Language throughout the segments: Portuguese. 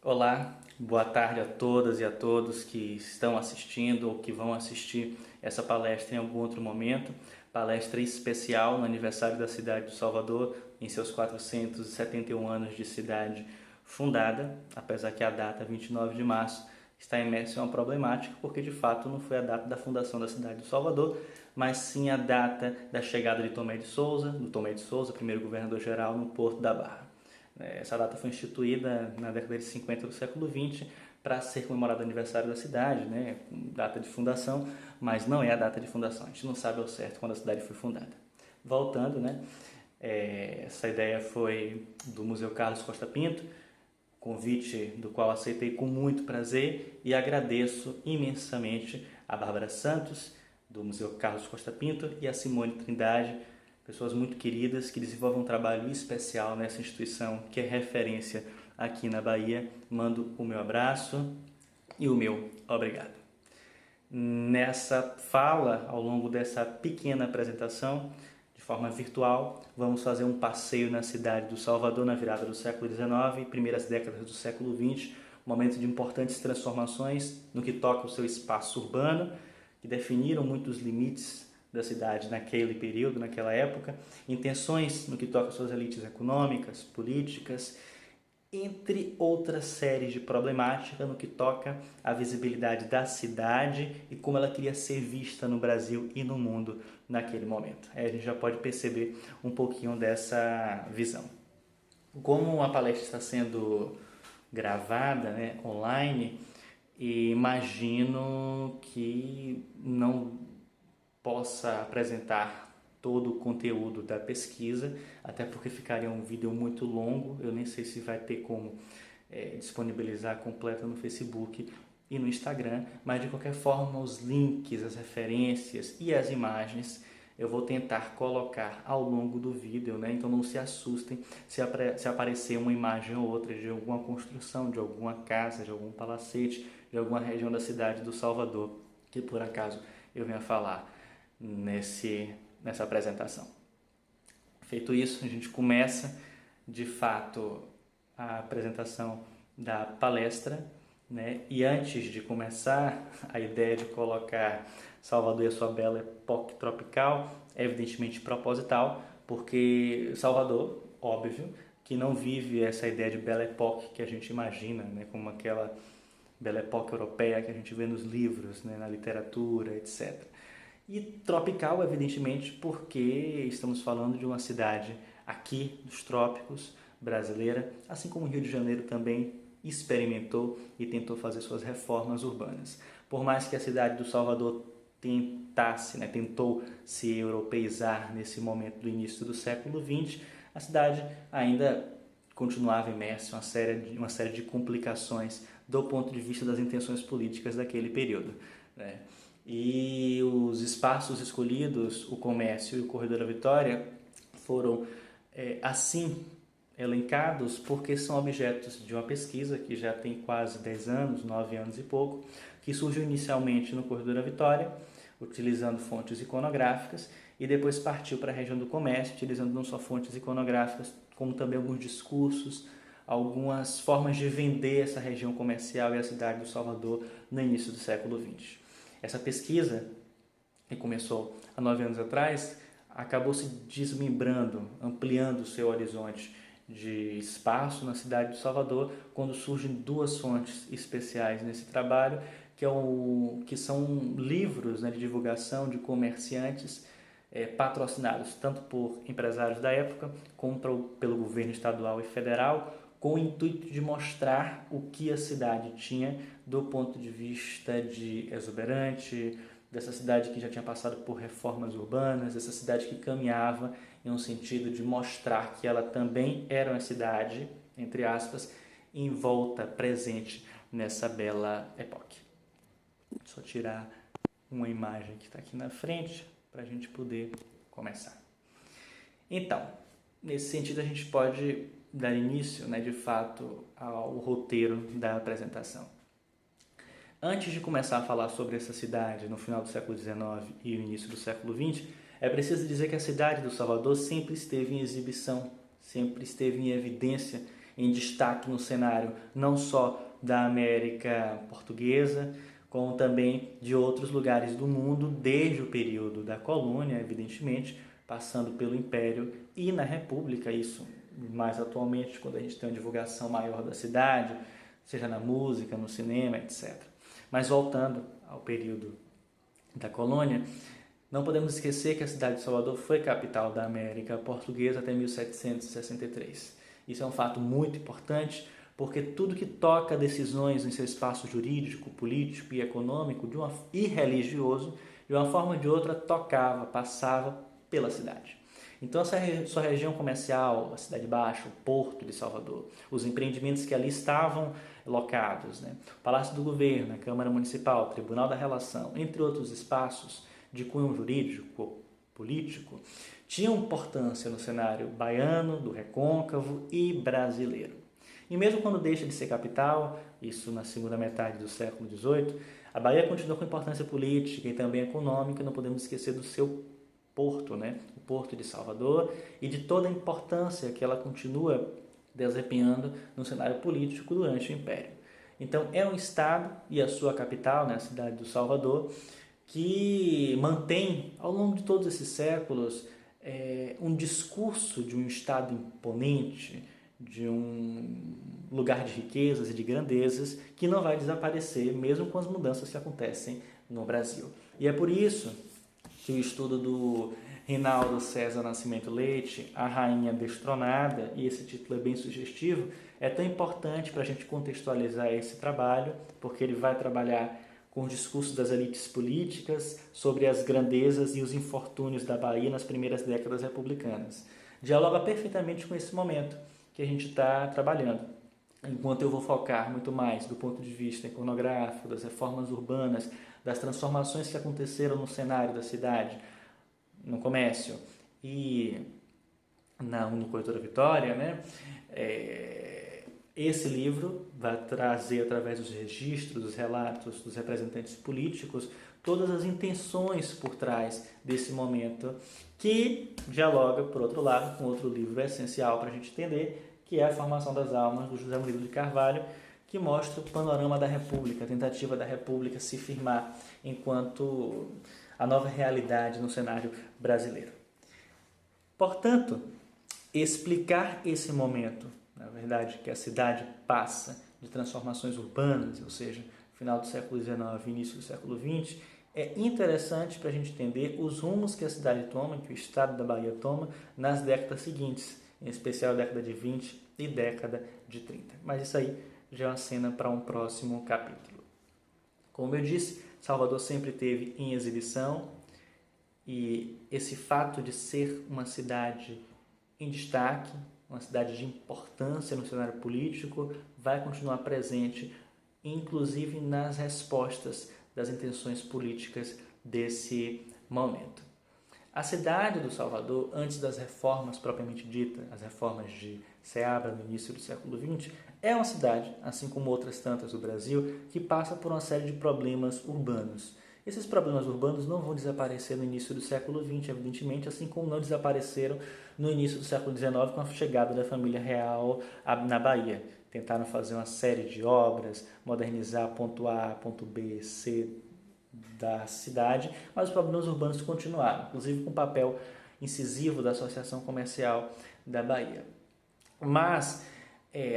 Olá, boa tarde a todas e a todos que estão assistindo ou que vão assistir essa palestra em algum outro momento. Palestra especial no aniversário da cidade de Salvador, em seus 471 anos de cidade fundada, apesar que a data 29 de março está imersa em uma problemática, porque de fato não foi a data da fundação da cidade de Salvador, mas sim a data da chegada de Tomé de Souza, primeiro governador-geral, no Porto da Barra. Essa data foi instituída na década de 50 do século XX para ser comemorado o aniversário da cidade, né, data de fundação, mas não é a data de fundação, a gente não sabe ao certo quando a cidade foi fundada. Voltando, né, essa ideia foi do Museu Carlos Costa Pinto, convite do qual aceitei com muito prazer e agradeço imensamente a Bárbara Santos, do Museu Carlos Costa Pinto, e a Simone Trindade, pessoas muito queridas que desenvolvem um trabalho especial nessa instituição que é referência aqui na Bahia. Mando o meu abraço e o meu obrigado. Nessa fala, ao longo dessa pequena apresentação, de forma virtual, vamos fazer um passeio na cidade do Salvador na virada do século XIX e primeiras décadas do século XX, momento de importantes transformações no que toca ao seu espaço urbano, que definiram muitos limites da cidade naquele período, naquela época, intenções no que toca às suas elites econômicas, políticas, entre outras séries de problemática no que toca à visibilidade da cidade e como ela queria ser vista no Brasil e no mundo naquele momento. Aí a gente já pode perceber um pouquinho dessa visão. Como a palestra está sendo gravada, né, online, imagino que não possa apresentar todo o conteúdo da pesquisa, até porque ficaria um vídeo muito longo, eu nem sei se vai ter como disponibilizar completa no Facebook e no Instagram, mas de qualquer forma os links, as referências e as imagens eu vou tentar colocar ao longo do vídeo, né? Então não se assustem se aparecer uma imagem ou outra de alguma construção, de alguma casa, de algum palacete, de alguma região da cidade do Salvador, que por acaso eu venha falar nessa apresentação. Feito isso, a gente começa de fato a apresentação da palestra, né? E antes de começar, a ideia de colocar Salvador e a sua bela época tropical é evidentemente proposital, porque Salvador, óbvio, que não vive essa ideia de Belle Époque que a gente imagina, né, como aquela Belle Époque europeia que a gente vê nos livros, né, na literatura, etc. E tropical, evidentemente, porque estamos falando de uma cidade aqui dos trópicos, brasileira, assim como o Rio de Janeiro também experimentou e tentou fazer suas reformas urbanas. Por mais que a cidade do Salvador tentou se europeizar nesse momento do início do século XX, a cidade ainda continuava imersa em uma série de complicações do ponto de vista das intenções políticas daquele período, né? E os espaços escolhidos, o comércio e o Corredor da Vitória, foram assim elencados porque são objetos de uma pesquisa que já tem quase 10 anos, 9 anos e pouco, que surgiu inicialmente no Corredor da Vitória, utilizando fontes iconográficas, e depois partiu para a região do comércio, utilizando não só fontes iconográficas, como também alguns discursos, algumas formas de vender essa região comercial e a cidade do Salvador no início do século XX. Essa pesquisa, que começou há 9 anos atrás, acabou se desmembrando, ampliando o seu horizonte de espaço na cidade de Salvador, quando surgem duas fontes especiais nesse trabalho, que são livros, né, de divulgação de comerciantes patrocinados tanto por empresários da época como pelo governo estadual e federal, com o intuito de mostrar o que a cidade tinha do ponto de vista de exuberante, dessa cidade que já tinha passado por reformas urbanas, dessa cidade que caminhava em um sentido de mostrar que ela também era uma cidade, entre aspas, envolta, presente nessa bela época. Só tirar uma imagem que está aqui na frente para a gente poder começar. Então, nesse sentido a gente pode dar início, né, de fato, ao roteiro da apresentação. Antes de começar a falar sobre essa cidade no final do século XIX e o início do século XX, é preciso dizer que a cidade do Salvador sempre esteve em exibição, sempre esteve em evidência em destaque no cenário não só da América Portuguesa, como também de outros lugares do mundo, desde o período da colônia, evidentemente, passando pelo Império e na República, isso mais atualmente, quando a gente tem uma divulgação maior da cidade, seja na música, no cinema, etc. Mas voltando ao período da colônia, não podemos esquecer que a cidade de Salvador foi capital da América Portuguesa até 1763. Isso é um fato muito importante, porque tudo que toca decisões em seu espaço jurídico, político e econômico e religioso, de uma forma ou de outra, passava pela cidade. Então, sua região comercial, a Cidade Baixa, o Porto de Salvador, os empreendimentos que ali estavam locados, né? O Palácio do Governo, a Câmara Municipal, o Tribunal da Relação, entre outros espaços de cunho jurídico, político, tinham importância no cenário baiano, do recôncavo e brasileiro. E mesmo quando deixa de ser capital, isso na segunda metade do século XVIII, a Bahia continua com importância política e também econômica, não podemos esquecer do seu porto, né? O Porto de Salvador, e de toda a importância que ela continua desempenhando no cenário político durante o Império. Então é um estado e a sua capital, né, a cidade do Salvador, que mantém ao longo de todos esses séculos um discurso de um estado imponente, de um lugar de riquezas e de grandezas que não vai desaparecer mesmo com as mudanças que acontecem no Brasil. E é por isso que o estudo do Reinaldo César Nascimento Leite, A Rainha Destronada, e esse título é bem sugestivo, é tão importante para a gente contextualizar esse trabalho, porque ele vai trabalhar com os discursos das elites políticas sobre as grandezas e os infortúnios da Bahia nas primeiras décadas republicanas. Dialoga perfeitamente com esse momento que a gente está trabalhando. Enquanto eu vou focar muito mais do ponto de vista iconográfico, das reformas urbanas, das transformações que aconteceram no cenário da cidade, no comércio e na Unicultura Vitória, né? Esse livro vai trazer, através dos registros, dos relatos dos representantes políticos, todas as intenções por trás desse momento, que dialoga, por outro lado, com outro livro essencial para a gente entender, que é A Formação das Almas, do José Murilo de Carvalho, que mostra o panorama da República, a tentativa da República se firmar enquanto a nova realidade no cenário brasileiro. Portanto, explicar esse momento, na verdade, que a cidade passa de transformações urbanas, ou seja, final do século XIX e início do século XX, é interessante para a gente entender os rumos que a cidade toma, que o estado da Bahia toma nas décadas seguintes, em especial a década de 20 e década de 30. Mas isso aí já é uma cena para um próximo capítulo. Como eu disse, Salvador sempre teve em exibição, e esse fato de ser uma cidade em destaque, uma cidade de importância no cenário político, vai continuar presente, inclusive nas respostas das intenções políticas desse momento. A cidade do Salvador, antes das reformas propriamente ditas, as reformas de Seabra no início do século XX, é uma cidade, assim como outras tantas do Brasil, que passa por uma série de problemas urbanos. Esses problemas urbanos não vão desaparecer no início do século XX, evidentemente, assim como não desapareceram no início do século XIX com a chegada da família real na Bahia. Tentaram fazer uma série de obras, modernizar ponto A, ponto B, C da cidade, mas os problemas urbanos continuaram, inclusive com o papel incisivo da Associação Comercial da Bahia. Mas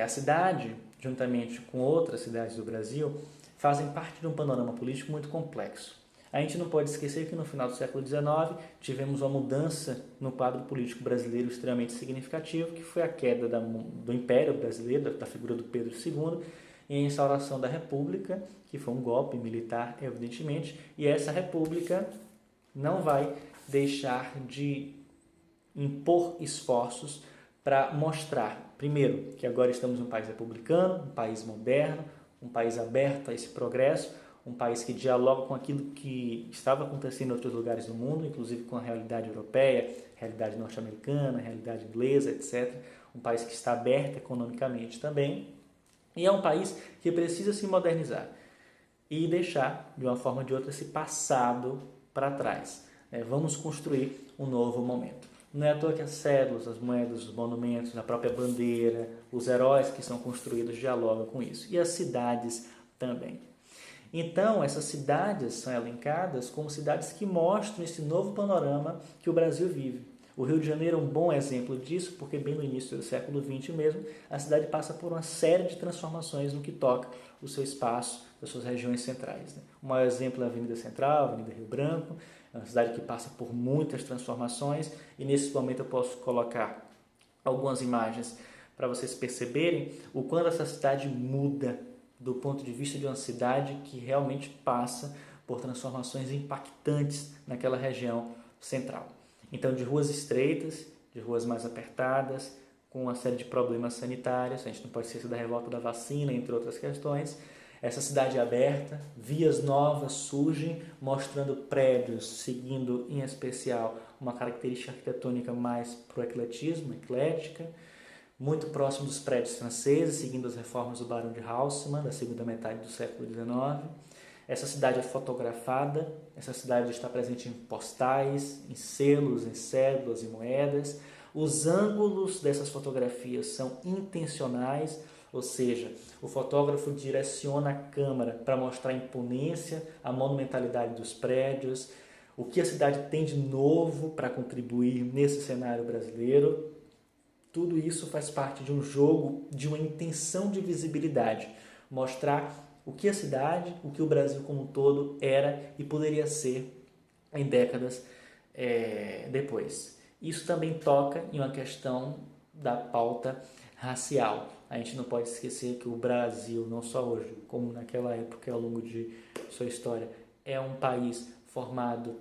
a cidade, juntamente com outras cidades do Brasil, fazem parte de um panorama político muito complexo. A gente não pode esquecer que no final do século XIX tivemos uma mudança no quadro político brasileiro extremamente significativo, que foi a queda do Império Brasileiro, da figura do Pedro II, e a instauração da República, que foi um golpe militar, evidentemente, e essa República não vai deixar de impor esforços para mostrar, primeiro, que agora estamos em um país republicano, um país moderno, um país aberto a esse progresso, um país que dialoga com aquilo que estava acontecendo em outros lugares do mundo, inclusive com a realidade europeia, realidade norte-americana, realidade inglesa, etc. Um país que está aberto economicamente também. E é um país que precisa se modernizar e deixar, de uma forma ou de outra, esse passado para trás. Vamos construir um novo momento. Não é à toa que as cédulas, as moedas, os monumentos, a própria bandeira, os heróis que são construídos dialogam com isso. E as cidades também. Então, essas cidades são elencadas como cidades que mostram esse novo panorama que o Brasil vive. O Rio de Janeiro é um bom exemplo disso, porque bem no início do século XX mesmo, a cidade passa por uma série de transformações no que toca o seu espaço, das suas regiões centrais. O maior exemplo é a Avenida Central, a Avenida Rio Branco, é uma cidade que passa por muitas transformações, e nesse momento eu posso colocar algumas imagens para vocês perceberem o quanto essa cidade muda do ponto de vista de uma cidade que realmente passa por transformações impactantes naquela região central. Então, de ruas estreitas, de ruas mais apertadas, com uma série de problemas sanitários, a gente não pode esquecer da revolta da vacina, entre outras questões. Essa cidade é aberta, vias novas surgem, mostrando prédios, seguindo em especial uma característica arquitetônica mais para o ecletismo, eclética, muito próximo dos prédios franceses, seguindo as reformas do Barão de Haussmann, da segunda metade do século XIX. Essa cidade é fotografada, essa cidade está presente em postais, em selos, em cédulas e moedas. Os ângulos dessas fotografias são intencionais, ou seja, o fotógrafo direciona a câmera para mostrar a imponência, a monumentalidade dos prédios, o que a cidade tem de novo para contribuir nesse cenário brasileiro. Tudo isso faz parte de um jogo, de uma intenção de visibilidade, mostrar o que a cidade, o que o Brasil como um todo era e poderia ser em décadas depois. Isso também toca em uma questão da pauta racial. A gente não pode esquecer que o Brasil, não só hoje, como naquela época ao longo de sua história, é um país formado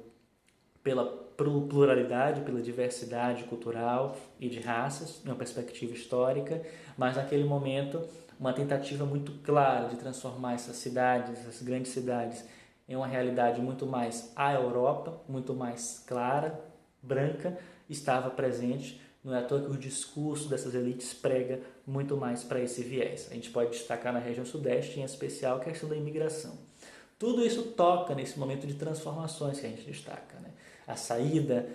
pela pluralidade, pela diversidade cultural e de raças, em uma perspectiva histórica, mas naquele momento uma tentativa muito clara de transformar essas cidades, essas grandes cidades, em uma realidade muito mais à Europa, muito mais clara, branca, estava presente. Não é à toa que o discurso dessas elites prega muito mais para esse viés. A gente pode destacar na região sudeste, em especial, a questão da imigração. Tudo isso toca nesse momento de transformações que a gente destaca, né? A saída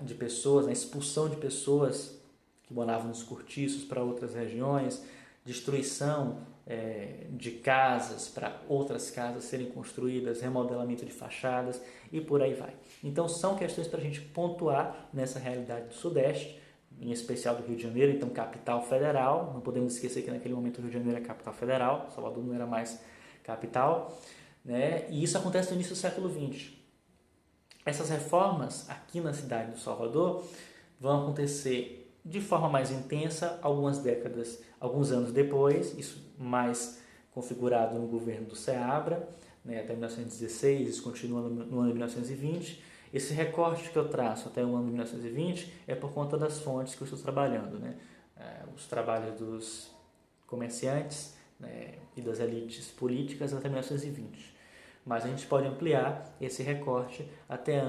de pessoas, a expulsão de pessoas que moravam nos cortiços para outras regiões, destruição de casas para outras casas serem construídas, remodelamento de fachadas e por aí vai. Então são questões para a gente pontuar nessa realidade do Sudeste, em especial do Rio de Janeiro, então capital federal. Não podemos esquecer que naquele momento o Rio de Janeiro é capital federal, Salvador não era mais capital, né? E isso acontece no início do século XX. Essas reformas aqui na cidade do Salvador vão acontecer de forma mais intensa algumas décadas, alguns anos depois, isso mais configurado no governo do Seabra, né, até 1916, isso continua no ano de 1920. Esse recorte que eu traço até o ano de 1920 é por conta das fontes que eu estou trabalhando, né? Os trabalhos dos comerciantes, né, e das elites políticas até 1920. Mas a gente pode ampliar esse recorte até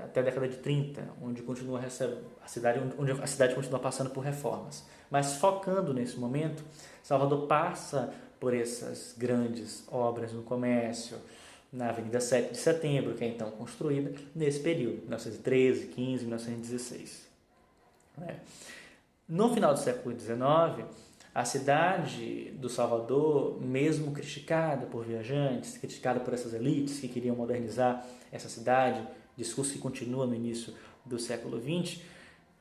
até a década de 30, onde a cidade continua passando por reformas. Mas focando nesse momento, Salvador passa por essas grandes obras no comércio, na Avenida 7 de Setembro, que é então construída nesse período, 1913, 15, 1916. No final do século XIX, a cidade do Salvador, mesmo criticada por viajantes, criticada por essas elites que queriam modernizar essa cidade, discurso que continua no início do século XX,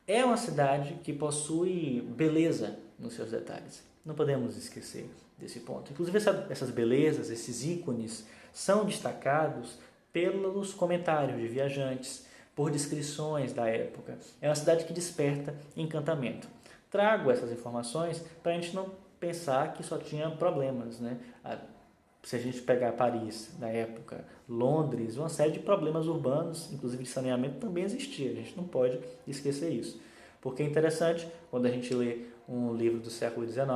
é uma cidade que possui beleza nos seus detalhes. Não podemos esquecer desse ponto. Inclusive essas belezas, esses ícones, são destacados pelos comentários de viajantes, por descrições da época. É uma cidade que desperta encantamento. Trago essas informações para a gente não pensar que só tinha problemas, né? Se a gente pegar Paris na época, Londres, uma série de problemas urbanos, inclusive de saneamento, também existia. A gente não pode esquecer isso. Porque é interessante, quando a gente lê um livro do século XIX,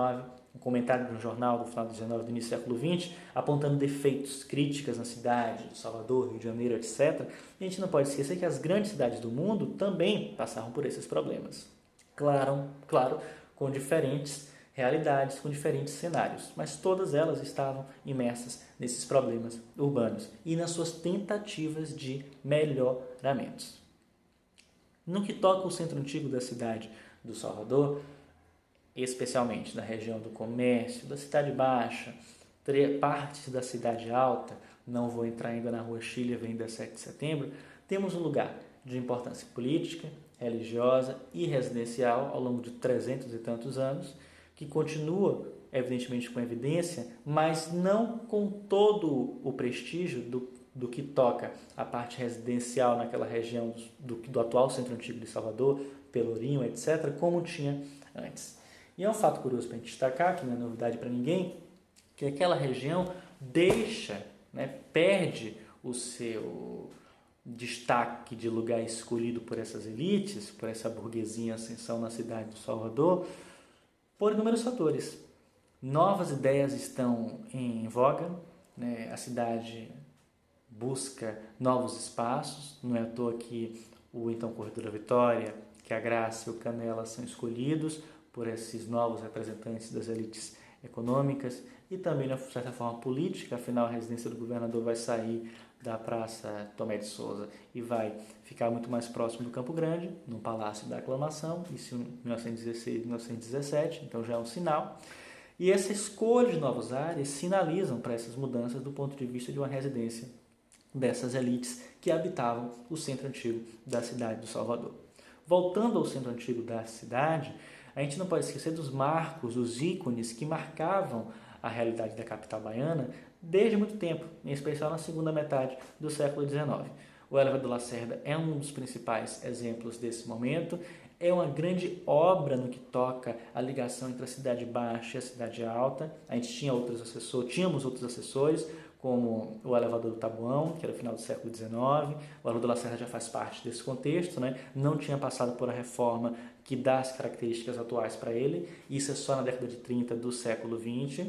um comentário de um jornal do final do XIX, do início do século XX, apontando defeitos, críticas na cidade, Salvador, Rio de Janeiro, etc., a gente não pode esquecer que as grandes cidades do mundo também passaram por esses problemas. Claro, com diferentes realidades, com diferentes cenários, mas todas elas estavam imersas nesses problemas urbanos e nas suas tentativas de melhoramentos. No que toca ao centro antigo da cidade do Salvador, especialmente na região do comércio, da Cidade Baixa, partes da Cidade Alta, não vou entrar ainda na Rua Chile, Avenida 7 de Setembro, temos um lugar de importância política, religiosa e residencial ao longo de 300 e tantos anos, que continua, evidentemente, com evidência, mas não com todo o prestígio do que toca a parte residencial naquela região do atual centro antigo de Salvador, Pelourinho, etc., como tinha antes. E é um fato curioso para a gente destacar, que não é novidade para ninguém, que aquela região perde o seu destaque de lugar escolhido por essas elites, por essa burguesia em ascensão na cidade do Salvador, por inúmeros fatores. Novas ideias estão em voga, a cidade busca novos espaços, não é à toa que o então Corredor da Vitória, que a Graça e o Canela são escolhidos por esses novos representantes das elites econômicas e também, de certa forma, política, afinal a residência do governador vai sair da Praça Tomé de Souza e vai ficar muito mais próximo do Campo Grande, no Palácio da Aclamação, isso em 1916 e 1917, então já é um sinal. E essa escolha de novas áreas sinalizam para essas mudanças do ponto de vista de uma residência dessas elites que habitavam o centro antigo da cidade do Salvador. Voltando ao centro antigo da cidade, a gente não pode esquecer dos marcos, os ícones que marcavam a realidade da capital baiana desde muito tempo, em especial na segunda metade do século XIX. O Elevador Lacerda é um dos principais exemplos desse momento, é uma grande obra no que toca a ligação entre a Cidade Baixa e a Cidade Alta. A gente tínhamos outros assessores, como o Elevador do Tabuão, que era o final do século XIX. O Elevador Lacerda já faz parte desse contexto, não tinha passado por a reforma que dá as características atuais para ele. Isso é só na década de 30 do século XX,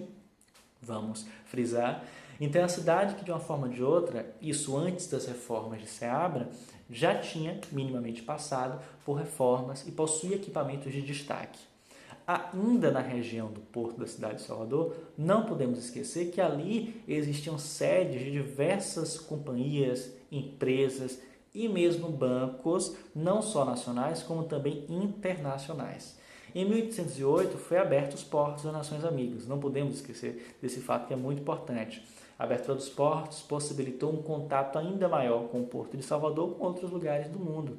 vamos frisar. Então, a cidade que, de uma forma ou de outra, isso antes das reformas de Seabra, já tinha minimamente passado por reformas e possuía equipamentos de destaque. Ainda na região do porto da cidade de Salvador, não podemos esquecer que ali existiam sedes de diversas companhias, empresas e mesmo bancos, não só nacionais, como também internacionais. Em 1808 foi aberto os portos das Nações Amigas, não podemos esquecer desse fato que é muito importante. A abertura dos portos possibilitou um contato ainda maior com o Porto de Salvador com outros lugares do mundo.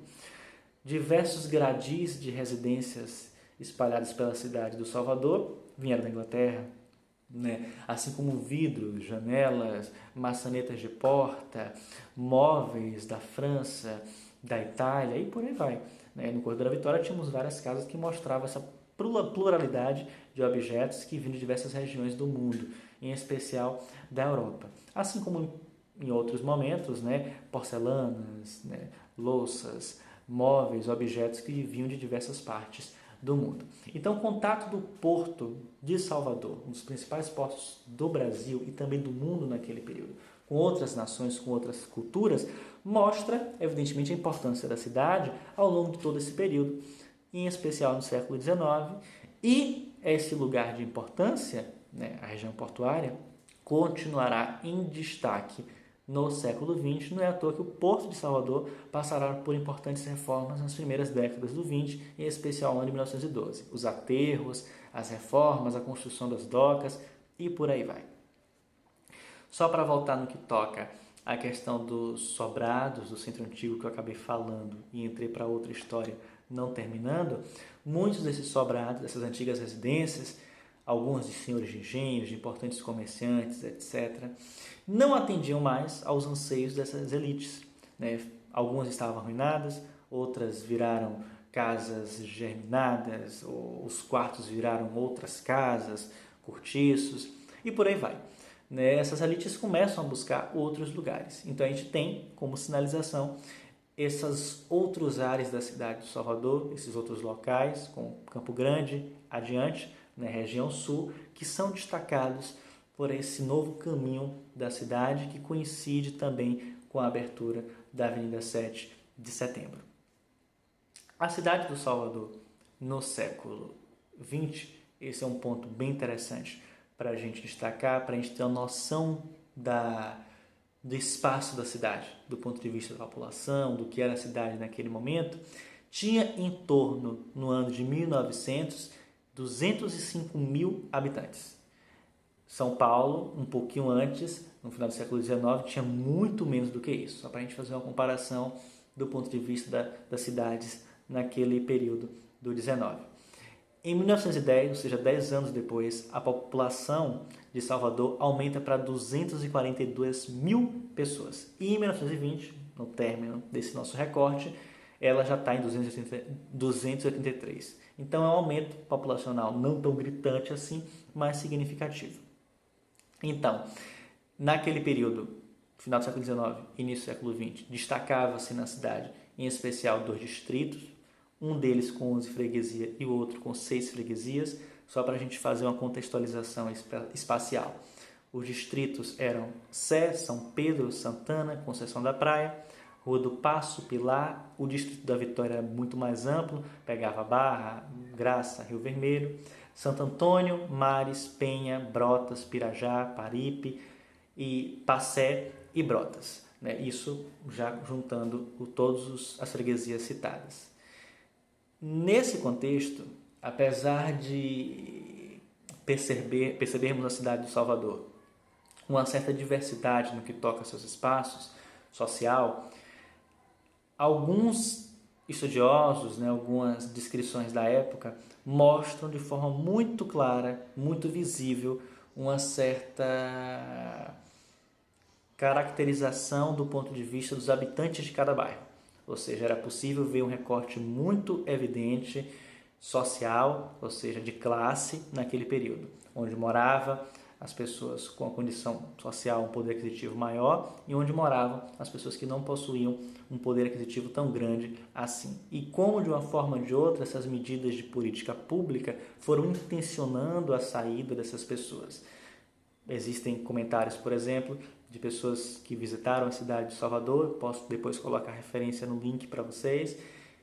Diversos gradis de residências espalhadas pela cidade do Salvador vieram da Inglaterra, assim como vidros, janelas, maçanetas de porta, móveis da França, da Itália e por aí vai. No Corredor da Vitória tínhamos várias casas que mostravam essa pluralidade de objetos que vinham de diversas regiões do mundo, em especial da Europa. Assim como em outros momentos, porcelanas, louças, móveis, objetos que vinham de diversas partes do mundo. Então, o contato do Porto de Salvador, um dos principais portos do Brasil e também do mundo naquele período, com outras nações, com outras culturas, mostra, evidentemente, a importância da cidade ao longo de todo esse período, em especial no século XIX, e esse lugar de importância, a região portuária, continuará em destaque no século XX. Não é à toa que o Porto de Salvador passará por importantes reformas nas primeiras décadas do XX, em especial no ano de 1912. Os aterros, as reformas, a construção das docas e por aí vai. Só para voltar no que toca a questão dos sobrados do centro antigo que eu acabei falando e entrei para outra história não terminando, muitos desses sobrados, dessas antigas residências, alguns de senhores de engenhos, de importantes comerciantes, etc., não atendiam mais aos anseios dessas elites. Algumas estavam arruinadas, outras viraram casas germinadas, os quartos viraram outras casas, cortiços e por aí vai. Essas elites começam a buscar outros lugares. Então a gente tem como sinalização esses outros áreas da cidade de Salvador, esses outros locais, como Campo Grande, adiante, na região sul, que são destacados por esse novo caminho da cidade que coincide também com a abertura da Avenida 7 de Setembro. A cidade do Salvador no século XX, esse é um ponto bem interessante para a gente destacar, para a gente ter uma noção do espaço da cidade, do ponto de vista da população, do que era a cidade naquele momento, tinha em torno, no ano de 1900, 205 mil habitantes. São Paulo, um pouquinho antes, no final do século XIX, tinha muito menos do que isso. Só para a gente fazer uma comparação do ponto de vista das cidades naquele período do XIX. Em 1910, ou seja, 10 anos depois, a população de Salvador aumenta para 242 mil pessoas. E em 1920, no término desse nosso recorte, ela já está em 283. Então é um aumento populacional não tão gritante assim, mas significativo. Então, naquele período, final do século XIX, início do século XX, destacava-se na cidade, em especial, 2 distritos, um deles com 11 freguesias e o outro com 6 freguesias, só para a gente fazer uma contextualização espacial. Os distritos eram Sé, São Pedro, Santana, Conceição da Praia, Rua do Paço, Pilar. O distrito da Vitória era muito mais amplo, pegava Barra, Graça, Rio Vermelho, Santo Antônio, Mares, Penha, Brotas, Pirajá, Paripe, e Passé e Brotas. Isso já juntando todas as freguesias citadas. Nesse contexto, apesar de percebermos na cidade de Salvador uma certa diversidade no que toca a seus espaços social, alguns estudiosos, algumas descrições da época mostram de forma muito clara, muito visível, uma certa caracterização do ponto de vista dos habitantes de cada bairro. Ou seja, era possível ver um recorte muito evidente social, ou seja, de classe, naquele período, onde morava as pessoas com a condição social, um poder aquisitivo maior, e onde moravam as pessoas que não possuíam um poder aquisitivo tão grande assim. E como, de uma forma ou de outra, essas medidas de política pública foram intencionando a saída dessas pessoas. Existem comentários, por exemplo, de pessoas que visitaram a cidade de Salvador, posso depois colocar referência no link para vocês,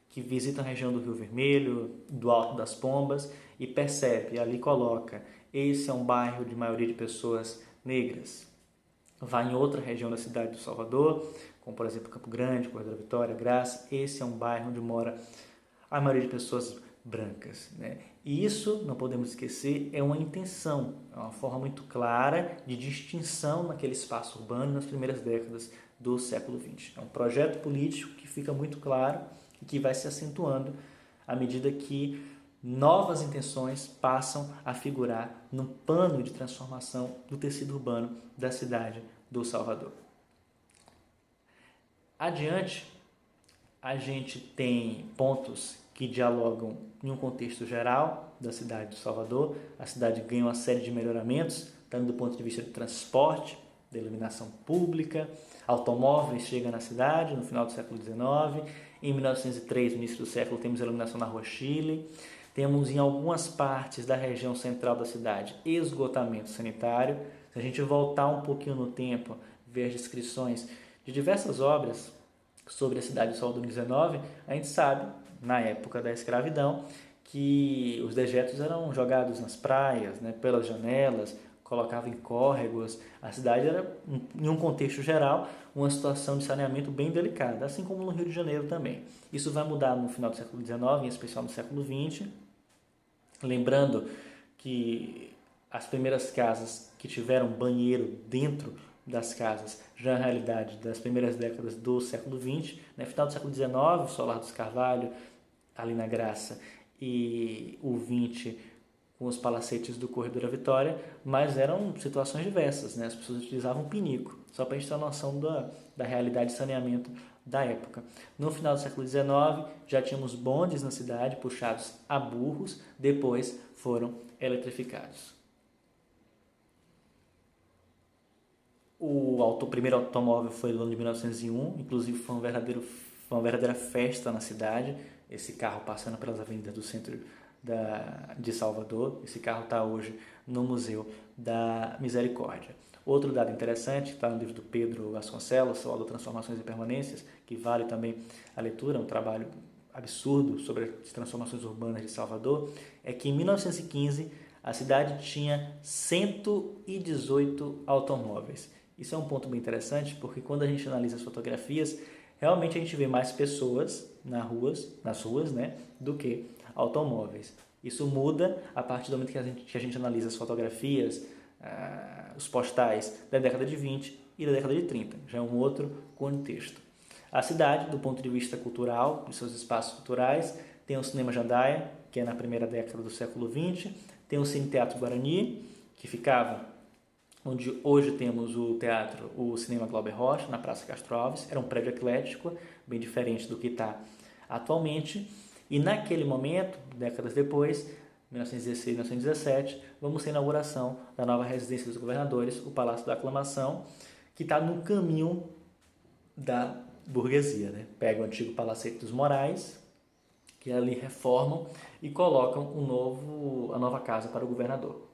que visitam a região do Rio Vermelho, do Alto das Pombas, e percebe, ali coloca, esse é um bairro de maioria de pessoas negras. Vai em outra região da cidade de Salvador, como por exemplo Campo Grande, Correio da Vitória, Graça, esse é um bairro onde mora a maioria de pessoas brancas. E isso, não podemos esquecer, é uma intenção, é uma forma muito clara de distinção naquele espaço urbano nas primeiras décadas do século XX. É um projeto político que fica muito claro e que vai se acentuando à medida que novas intenções passam a figurar no pano de transformação do tecido urbano da cidade do Salvador. Adiante, a gente tem pontos que dialogam em um contexto geral da cidade de Salvador. A cidade ganha uma série de melhoramentos, tanto do ponto de vista de transporte, da iluminação pública, automóveis chegam na cidade no final do século XIX. Em 1903, no início do século, temos iluminação na Rua Chile. Temos em algumas partes da região central da cidade esgotamento sanitário. Se a gente voltar um pouquinho no tempo, ver as descrições de diversas obras sobre a cidade de Salvador no 19, a gente sabe, na época da escravidão, que os dejetos eram jogados nas praias, pelas janelas, colocavam em córregos. A cidade era, em um contexto geral, uma situação de saneamento bem delicada, assim como no Rio de Janeiro também. Isso vai mudar no final do século XIX, em especial no século XX, lembrando que as primeiras casas que tiveram banheiro dentro das casas já é a realidade das primeiras décadas do século XX. Final do século XIX, o Solar dos Carvalho, ali na Graça, e o XX com os palacetes do Correio da Vitória, mas eram situações diversas, as pessoas utilizavam pinico, só para a gente ter uma noção da realidade de saneamento da época. No final do século XIX, já tínhamos bondes na cidade, puxados a burros, depois foram eletrificados. O primeiro automóvel foi no ano de 1901, inclusive foi uma verdadeira festa na cidade, esse carro passando pelas avenidas do centro de Salvador. Esse carro está hoje no Museu da Misericórdia. Outro dado interessante, que está no livro do Pedro Vasconcelos, Salvador, Transformações e Permanências, que vale também a leitura, um trabalho absurdo sobre as transformações urbanas de Salvador, é que em 1915 a cidade tinha 118 automóveis. Isso é um ponto bem interessante, porque quando a gente analisa as fotografias, realmente a gente vê mais pessoas nas ruas, né, do que automóveis. Isso muda a partir do momento que a gente analisa as fotografias, os postais da década de 20 e da década de 30. Já é um outro contexto. A cidade, do ponto de vista cultural, dos seus espaços culturais, tem o Cinema Jandaia, que é na primeira década do século XX, tem o Cine Teatro Guarani, que ficava onde hoje temos o Cinema Glauber Rocha, na Praça Castro Alves. Era um prédio eclético, bem diferente do que está atualmente. E naquele momento, décadas depois, 1916, 1917, vamos ter a inauguração da nova residência dos governadores, o Palácio da Aclamação, que está no caminho da burguesia, né? Pega o antigo Palacete dos Morais, que ali reformam e colocam a nova casa para o governador,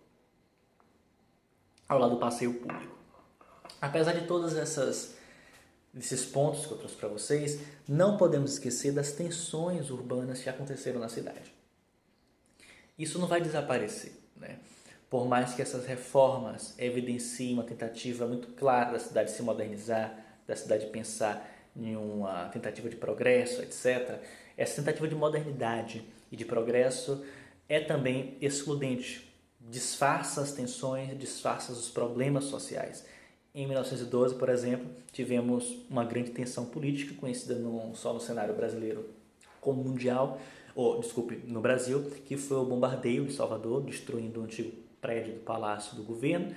ao lado do passeio público. Apesar de todos esses pontos que eu trouxe para vocês, não podemos esquecer das tensões urbanas que aconteceram na cidade. Isso não vai desaparecer, né? Por mais que essas reformas evidenciem uma tentativa muito clara da cidade se modernizar, da cidade pensar em uma tentativa de progresso, etc., essa tentativa de modernidade e de progresso é também excludente. Disfarça as tensões, disfarça os problemas sociais. Em 1912, por exemplo, tivemos uma grande tensão política, conhecida não só no cenário brasileiro como mundial, no Brasil, que foi o bombardeio de Salvador, destruindo o antigo prédio do Palácio do Governo,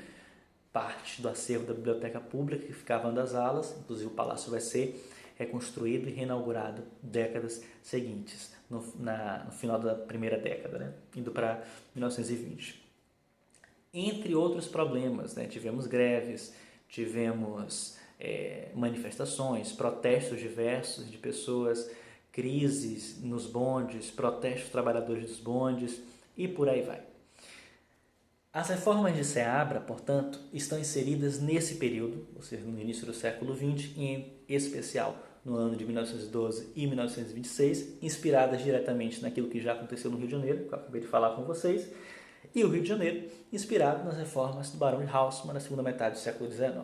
parte do acervo da Biblioteca Pública que ficava das alas. Inclusive o palácio vai ser reconstruído e reinaugurado décadas seguintes, no final da primeira década, né? Indo para 1920. Entre outros problemas, né? Tivemos greves, tivemos manifestações, protestos diversos de pessoas, crises nos bondes, protestos dos trabalhadores dos bondes e por aí vai. As reformas de Seabra, portanto, estão inseridas nesse período, ou seja, no início do século XX, e em especial no ano de 1912 e 1926, inspiradas diretamente naquilo que já aconteceu no Rio de Janeiro, que eu acabei de falar com vocês, e o Rio de Janeiro inspirado nas reformas do Barão de Haussmann na segunda metade do século XIX.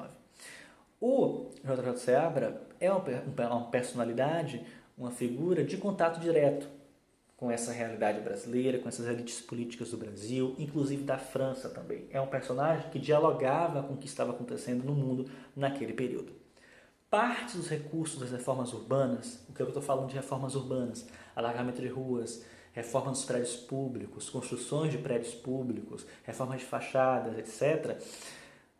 O J.J. Seabra é uma personalidade, uma figura de contato direto com essa realidade brasileira, com essas elites políticas do Brasil, inclusive da França também. É um personagem que dialogava com o que estava acontecendo no mundo naquele período. Parte dos recursos das reformas urbanas, o que eu estou falando de reformas urbanas, alargamento de ruas, reforma dos prédios públicos, construções de prédios públicos, reformas de fachadas, etc.,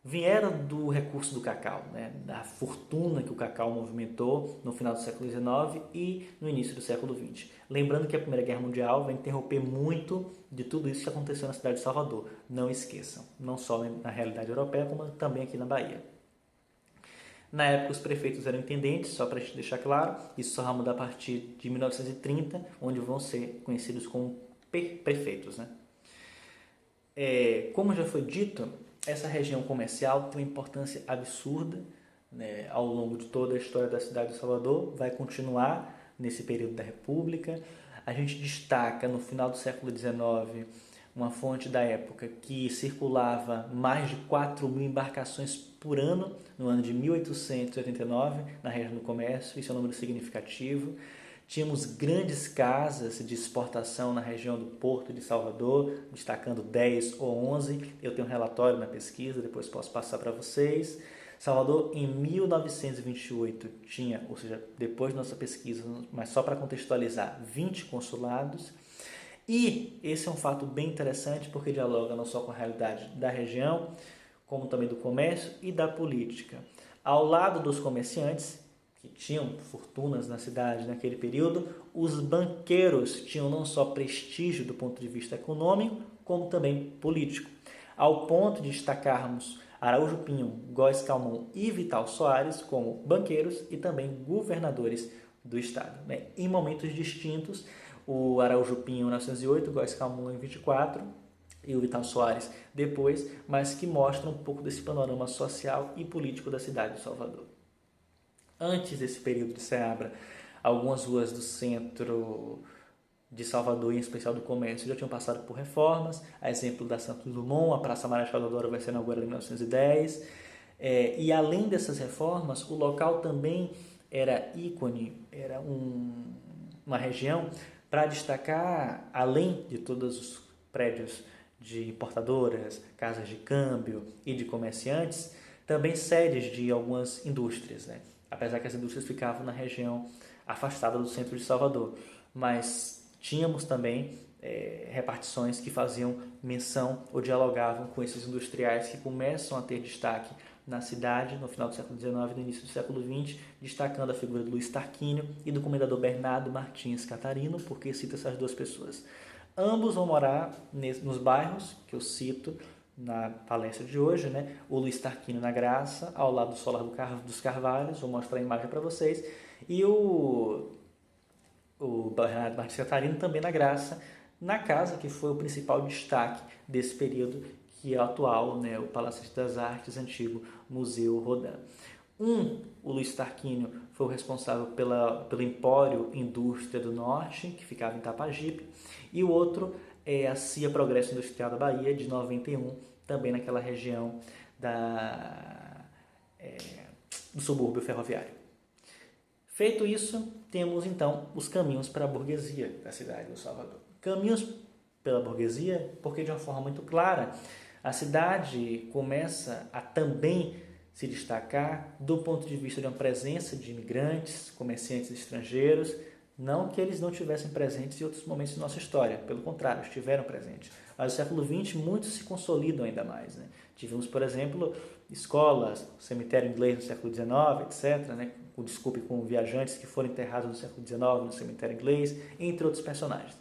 vieram do recurso do cacau, né? Da fortuna que o cacau movimentou no final do século XIX e no início do século XX. Lembrando que a Primeira Guerra Mundial vai interromper muito de tudo isso que aconteceu na cidade de Salvador. Não esqueçam, não só na realidade europeia, como também aqui na Bahia. Na época, os prefeitos eram intendentes, só para a gente deixar claro, isso só vai mudar a partir de 1930, onde vão ser conhecidos como prefeitos, né? Como já foi dito, essa região comercial tem uma importância absurda, né, ao longo de toda a história da cidade de Salvador, vai continuar nesse período da República. A gente destaca no final do século XIX uma fonte da época que circulava mais de 4.000 embarcações por ano no ano de 1889 na região do comércio, isso é um número significativo. Tínhamos grandes casas de exportação na região do Porto de Salvador, destacando 10 ou 11. Eu tenho um relatório na pesquisa, depois posso passar para vocês. Salvador, em 1928, tinha, ou seja, depois da nossa pesquisa, mas só para contextualizar, 20 consulados. E esse é um fato bem interessante porque dialoga não só com a realidade da região, como também do comércio e da política. Ao lado dos comerciantes, que tinham fortunas na cidade naquele período, os banqueiros tinham não só prestígio do ponto de vista econômico, como também político. Ao ponto de destacarmos Araújo Pinho, Góes Calmon e Vital Soares como banqueiros e também governadores do estado, né? Em momentos distintos, o Araújo Pinho em 1908, Góes Calmon em 24 e o Vital Soares depois, mas que mostram um pouco desse panorama social e político da cidade de Salvador. Antes desse período de Seabra, algumas ruas do centro de Salvador, em especial do comércio, já tinham passado por reformas, a exemplo da Santos Dumont, a Praça Marechal Deodoro vai ser inaugurada em 1910, e além dessas reformas, o local também era ícone, era uma região para destacar, além de todos os prédios de importadoras, casas de câmbio e de comerciantes, também sedes de algumas indústrias, né? Apesar que as indústrias ficavam na região afastada do centro de Salvador, mas tínhamos também repartições que faziam menção ou dialogavam com esses industriais que começam a ter destaque na cidade no final do século XIX e no início do século XX, destacando a figura de Luiz Tarquínio e do comendador Bernardo Martins Catarino, porque cita essas duas pessoas. Ambos vão morar nos bairros que eu cito na palestra de hoje, né? O Luiz Tarquínio na Graça, ao lado do Solar dos Carvalhos, vou mostrar a imagem para vocês, e o Bernardo Martins Catarino também na Graça, na casa que foi o principal destaque desse período, que é o atual, né, o Palacete das Artes, antigo Museu Rodin. O Luiz Tarquínio foi o responsável pelo Empório Indústria do Norte, que ficava em Tapajipe, e o outro é a CIA Progresso Industrial da Bahia, de 91, também naquela região do subúrbio ferroviário. Feito isso, temos então os caminhos para a burguesia da cidade de Salvador. Caminhos pela burguesia, porque de uma forma muito clara, a cidade começa a também se destacar do ponto de vista de uma presença de imigrantes, comerciantes estrangeiros, não que eles não tivessem presentes em outros momentos de nossa história, pelo contrário, estiveram presentes. Mas no século XX, muitos se consolidam ainda mais, né? Tivemos, por exemplo, escolas, cemitério inglês no século XIX, etc., né? com viajantes que foram enterrados no século XIX no cemitério inglês, entre outros personagens.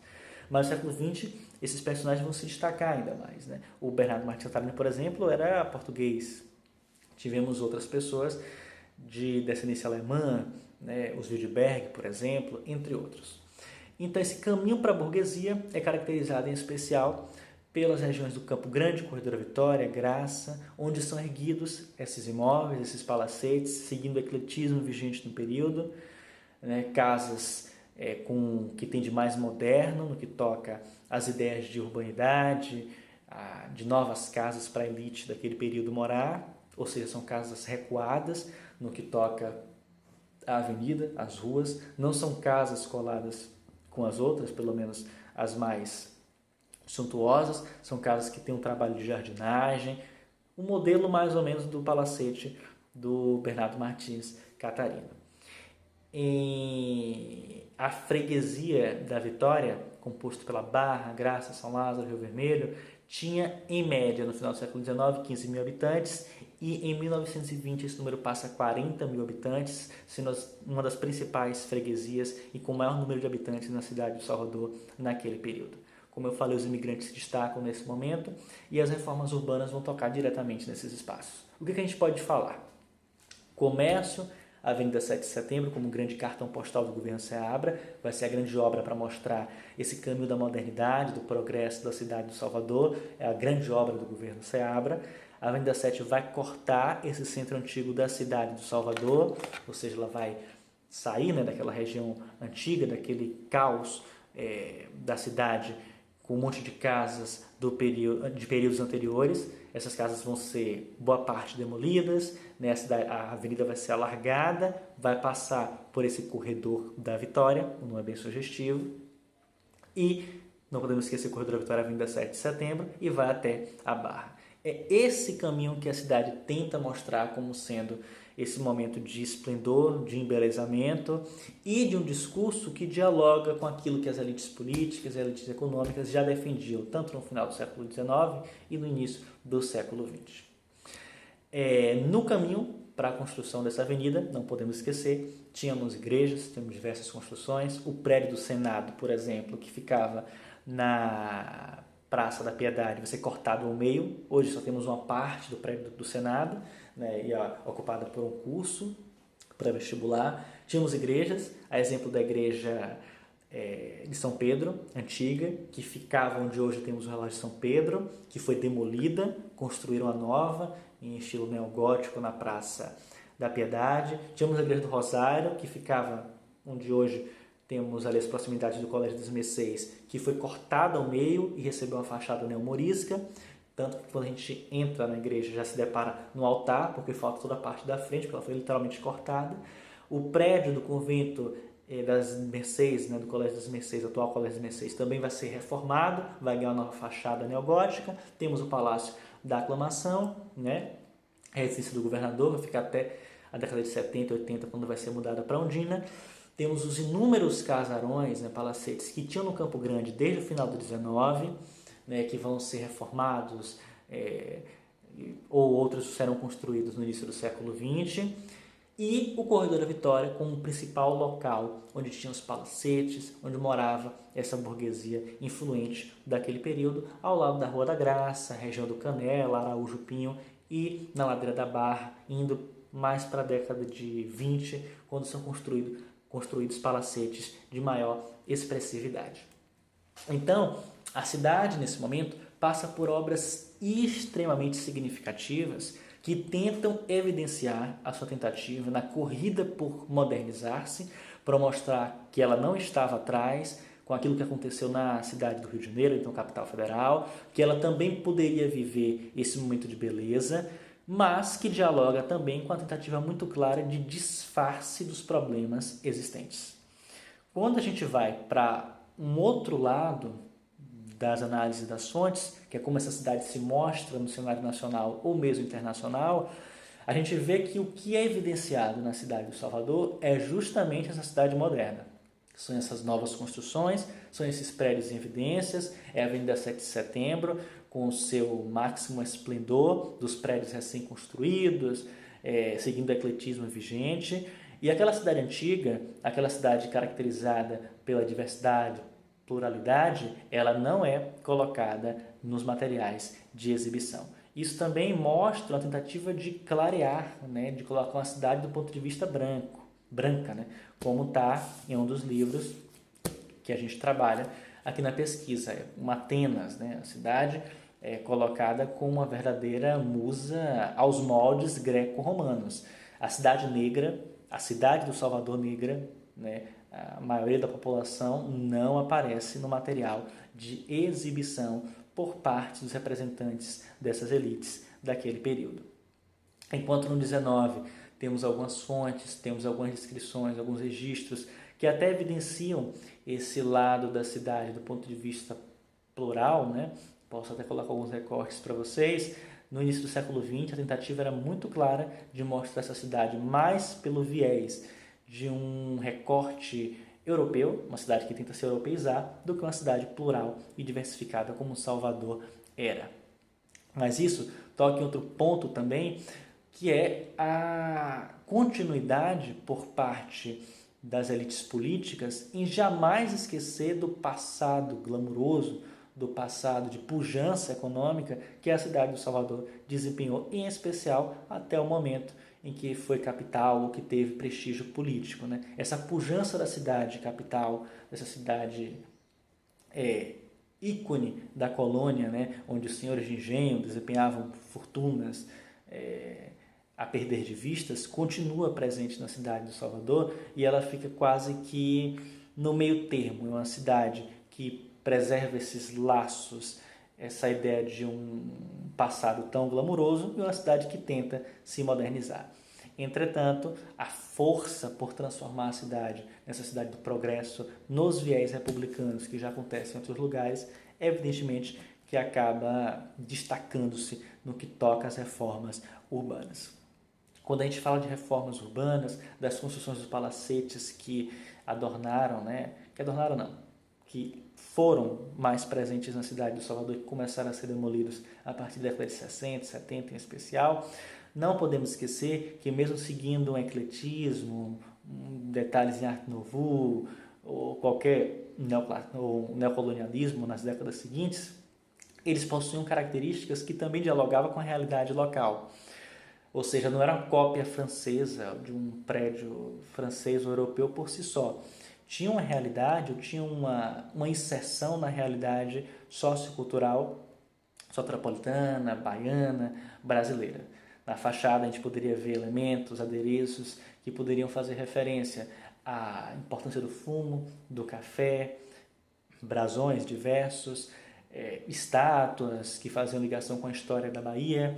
Mas no século XX, esses personagens vão se destacar ainda mais, né? O Bernardo Martins Catarino, por exemplo, era português. Tivemos outras pessoas de descendência alemã, né? Os Wildberg, por exemplo, entre outros. Então, esse caminho para a burguesia é caracterizado em especial pelas regiões do Campo Grande, Corredor da Vitória, Graça, onde são erguidos esses imóveis, esses palacetes, seguindo o ecletismo vigente no período, né? Casas que tem de mais moderno no que toca às ideias de urbanidade, de novas casas para a elite daquele período morar, ou seja, são casas recuadas no que toca à avenida, às ruas, não são casas coladas com as outras, pelo menos as mais suntuosas, são casas que têm um trabalho de jardinagem, um modelo mais ou menos do palacete do Bernardo Martins Catarino. A freguesia da Vitória, composto pela Barra, Graça, São Lázaro, Rio Vermelho, tinha em média no final do século XIX 15 mil habitantes e em 1920 esse número passa a 40 mil habitantes, sendo uma das principais freguesias e com o maior número de habitantes na cidade de Salvador naquele período. Como eu falei, os imigrantes se destacam nesse momento e as reformas urbanas vão tocar diretamente nesses espaços. O que a gente pode falar? Comércio, a Avenida 7 de Setembro como grande cartão postal do governo Seabra, vai ser a grande obra para mostrar esse caminho da modernidade, do progresso da cidade de Salvador, é a grande obra do governo Seabra. A Avenida 7 vai cortar esse centro antigo da cidade de Salvador, ou seja, ela vai sair, né, daquela região antiga, daquele caos da cidade, com um monte de casas de períodos anteriores. Essas casas vão ser, boa parte, demolidas, né? A avenida vai ser alargada, vai passar por esse corredor da Vitória, um nome bem sugestivo, e não podemos esquecer o corredor da Vitória, Avenida 7 de Setembro, e vai até a Barra. É esse caminho que a cidade tenta mostrar como sendo esse momento de esplendor, de embelezamento e de um discurso que dialoga com aquilo que as elites políticas e as elites econômicas já defendiam, tanto no final do século XIX e no início do século XX. No caminho para a construção dessa avenida, não podemos esquecer, tínhamos igrejas, tínhamos diversas construções, o prédio do Senado, por exemplo, que ficava na Praça da Piedade, vai ser cortado ao meio. Hoje só temos uma parte do prédio do Senado, né, e ocupada por um curso pré-vestibular. Tínhamos igrejas, a exemplo da igreja de São Pedro, antiga, que ficava onde hoje temos o relógio de São Pedro, que foi demolida, construíram a nova, em estilo neogótico, na Praça da Piedade. Tínhamos a igreja do Rosário, que ficava onde hoje temos ali as proximidades do Colégio dos Mercês, que foi cortada ao meio e recebeu uma fachada neomorisca, tanto que quando a gente entra na igreja já se depara no altar, porque falta toda a parte da frente, porque ela foi literalmente cortada. O prédio do convento das Mercês, né, do Colégio das Mercês, atual Colégio das Mercês, também vai ser reformado, vai ganhar uma nova fachada neogótica. Temos o Palácio da Aclamação, né, a residência do governador, vai ficar até a década de 70 e 80, quando vai ser mudada para Ondina. Temos os inúmeros casarões, né, palacetes, que tinham no Campo Grande desde o final do 19, né, que vão ser reformados, ou outros serão construídos no início do século XX. E o Corredor da Vitória como o principal local onde tinham os palacetes, onde morava essa burguesia influente daquele período, ao lado da Rua da Graça, região do Canela, Araújo Pinho e na Ladeira da Barra, indo mais para a década de 20, quando são construídos palacetes de maior expressividade. Então, a cidade, nesse momento, passa por obras extremamente significativas que tentam evidenciar a sua tentativa na corrida por modernizar-se, para mostrar que ela não estava atrás com aquilo que aconteceu na cidade do Rio de Janeiro, então capital federal, que ela também poderia viver esse momento de beleza, mas que dialoga também com a tentativa muito clara de disfarce dos problemas existentes. Quando a gente vai para um outro lado das análises das fontes, que é como essa cidade se mostra no cenário nacional ou mesmo internacional, a gente vê que o que é evidenciado na cidade do Salvador é justamente essa cidade moderna. São essas novas construções, são esses prédios em evidências, é a Avenida 7 de Setembro, com o seu máximo esplendor dos prédios recém-construídos, seguindo o ecletismo vigente. E aquela cidade antiga, aquela cidade caracterizada pela diversidade, pluralidade, ela não é colocada nos materiais de exibição. Isso também mostra uma tentativa de clarear, né, de colocar uma cidade do ponto de vista branca, né, como está em um dos livros que a gente trabalha aqui na pesquisa. Uma Atenas, né, a cidade colocada como uma verdadeira musa aos moldes greco-romanos. A cidade negra, a cidade do Salvador negra, né, a maioria da população não aparece no material de exibição por parte dos representantes dessas elites daquele período. Enquanto no 19 temos algumas fontes, temos algumas descrições, alguns registros que até evidenciam esse lado da cidade do ponto de vista plural, né? Posso até colocar alguns recortes para vocês. No início do século XX, a tentativa era muito clara de mostrar essa cidade mais pelo viés de um recorte europeu, uma cidade que tenta se europeizar, do que uma cidade plural e diversificada como Salvador era. Mas isso toca em outro ponto também, que é a continuidade por parte das elites políticas em jamais esquecer do passado glamuroso, do passado de pujança econômica que a cidade do Salvador desempenhou, em especial até o momento em que foi capital ou que teve prestígio político, né? Essa pujança da cidade capital, dessa cidade ícone da colônia, né? Onde os senhores de engenho desempenhavam fortunas a perder de vistas, continua presente na cidade do Salvador e ela fica quase que no meio termo. É uma cidade que preserva esses laços, essa ideia de um passado tão glamuroso e uma cidade que tenta se modernizar. Entretanto, a força por transformar a cidade nessa cidade do progresso nos viés republicanos que já acontecem em outros lugares, evidentemente que acaba destacando-se no que toca às reformas urbanas. Quando a gente fala de reformas urbanas, das construções dos palacetes que adornaram, né? Que adornaram não, que foram mais presentes na cidade do Salvador e começaram a ser demolidos a partir da década de 60, 70 em especial, não podemos esquecer que mesmo seguindo um ecletismo, detalhes em Arte Nouveau ou qualquer neocolonialismo nas décadas seguintes, eles possuíam características que também dialogavam com a realidade local. Ou seja, não era uma cópia francesa de um prédio francês ou europeu por si só. Tinha uma realidade, ou tinha uma inserção na realidade sociocultural soteropolitana, baiana, brasileira. Na fachada a gente poderia ver elementos, adereços que poderiam fazer referência à importância do fumo, do café, brasões diversos, estátuas que faziam ligação com a história da Bahia.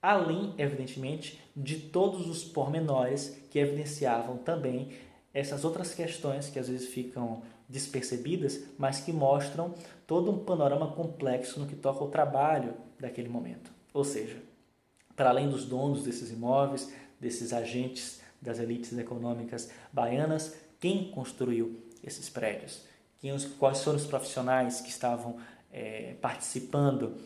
além, evidentemente, de todos os pormenores que evidenciavam também essas outras questões que às vezes ficam despercebidas, mas que mostram todo um panorama complexo no que toca ao trabalho daquele momento. Ou seja, para além dos donos desses imóveis, desses agentes das elites econômicas baianas, quem construiu esses prédios? Quais foram os profissionais que estavam participando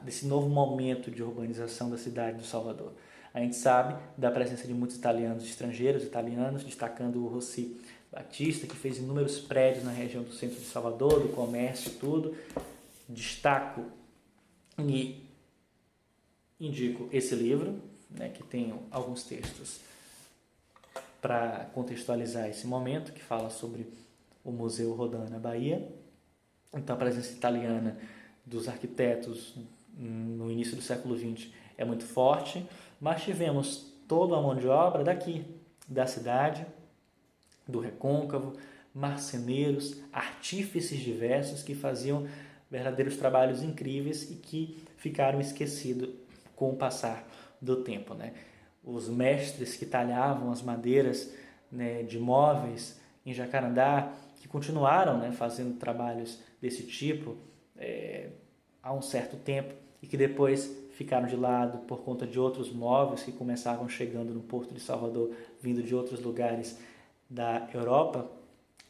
desse novo momento de urbanização da cidade do Salvador? A gente sabe da presença de muitos italianos, estrangeiros italianos, destacando o Rossi Batista, que fez inúmeros prédios na região do centro de Salvador, do comércio e tudo. Destaco e indico esse livro, né, que tem alguns textos para contextualizar esse momento, que fala sobre o Museu Rodin na Bahia. Então, a presença italiana dos arquitetos no início do século XX é muito forte, mas tivemos toda a mão de obra daqui, da cidade, do Recôncavo, marceneiros, artífices diversos que faziam verdadeiros trabalhos incríveis e que ficaram esquecidos com o passar do tempo, né? Os mestres que talhavam as madeiras, né, de móveis em Jacarandá, que continuaram, né, fazendo trabalhos desse tipo há um certo tempo e que depois ficaram de lado por conta de outros móveis que começavam chegando no Porto de Salvador, vindo de outros lugares da Europa,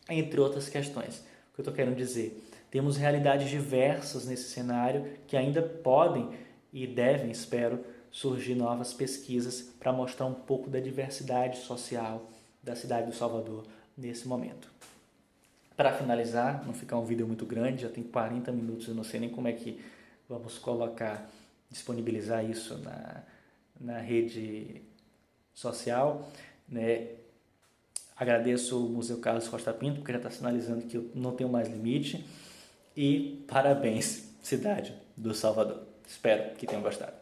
entre outras questões. O que eu estou querendo dizer? Temos realidades diversas nesse cenário que ainda podem e devem, espero, surgir novas pesquisas para mostrar um pouco da diversidade social da cidade do Salvador nesse momento. Para finalizar, não ficar um vídeo muito grande, já tem 40 minutos, eu não sei nem como é que vamos disponibilizar isso na rede social, né? Agradeço o Museu Carlos Costa Pinto, porque já está sinalizando que eu não tenho mais limite. E parabéns, cidade do Salvador. Espero que tenham gostado.